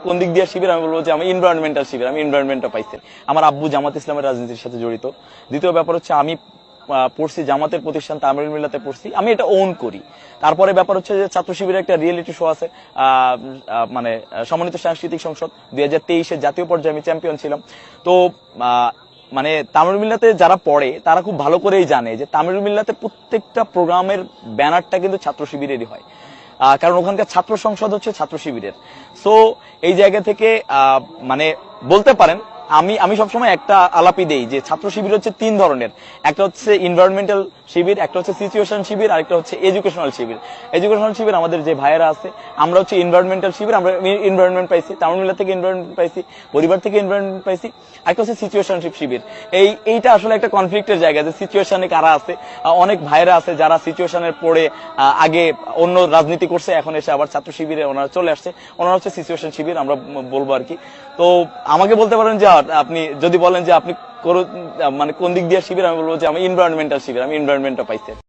কোন দিক দিয়ে শিবির আমি বলবো যে আমি এনভায়রনমেন্টাল শিবির, আমি এনভায়রনমেন্টটা পাইছি। আমার আব্বু জামাত ইসলামের রাজনীতির সাথে জড়িত। দ্বিতীয় ব্যাপার হচ্ছে আমি পড়ছি জামাতের প্রতিষ্ঠান তামিল মিল্লাতে পড়ছি, আমি এটা ওন করি। তারপরে ব্যাপার হচ্ছে যে ছাত্র শিবিরের একটা রিয়েলিটি শো আছে, মানে সম্মানিত সাংস্কৃতিক সংসদ 2023-এ জাতীয় পর্যায়ে আমি চ্যাম্পিয়ন ছিলাম। তো মানে তামিল মিল্লাতে যারা পড়ে তারা খুব ভালো করেই জানে যে তামিল মিল্লাতে প্রত্যেকটা প্রোগ্রামের ব্যানারটা কিন্তু ছাত্র শিবিরেরই হয়, কারণ ওখানকার ছাত্র সংসদ হচ্ছে ছাত্র শিবিরের। সো এই জায়গা থেকে মানে বলতে পারেন আমি সবসময় একটা আলাপি দেই যে ছাত্র শিবির হচ্ছে তিন ধরনের। একটা হচ্ছে এনভায়রনমেন্টাল শিবির, একটা হচ্ছে সিচুয়েশন শিবির, আরেকটা হচ্ছে এডুকেশনাল শিবির। এডুকেশনাল শিবির আমাদের যে ভাইয়েরা আছে, আমরা হচ্ছে এনভায়রনমেন্টাল শিবির, আমরা এনভায়রনমেন্ট পাইছি, তামিলনাড়ু থেকে এনভায়রনমেন্ট পাইছি, পরিবার থেকে এনভায়রনমেন্ট পাইছি। একটা হচ্ছে সিচুয়েশনশিপ শিবির। এইটা আসলে একটা কনফ্লিক্টের জায়গা যে সিচুয়েশনে কারা আছে। অনেক ভাইয়েরা আছে যারা সিচুয়েশনের পড়ে আগে অন্য রাজনীতি করছে, এখন এসে আবার ছাত্র শিবিরে ওনারা চলে আসছে, ওনারা হচ্ছে সিচুয়েশন শিবির আমরা বলবো আর কি। তো আমাকে বলতে পারেন যে আপনি যদি বলেন যে আপনি মানে কোন দিক দিয়ে শিবির, আমি বলবো যে আমি এনভায়রনমেন্টাল শিবির, আমি এনভায়রনমেন্টটা পাইছি।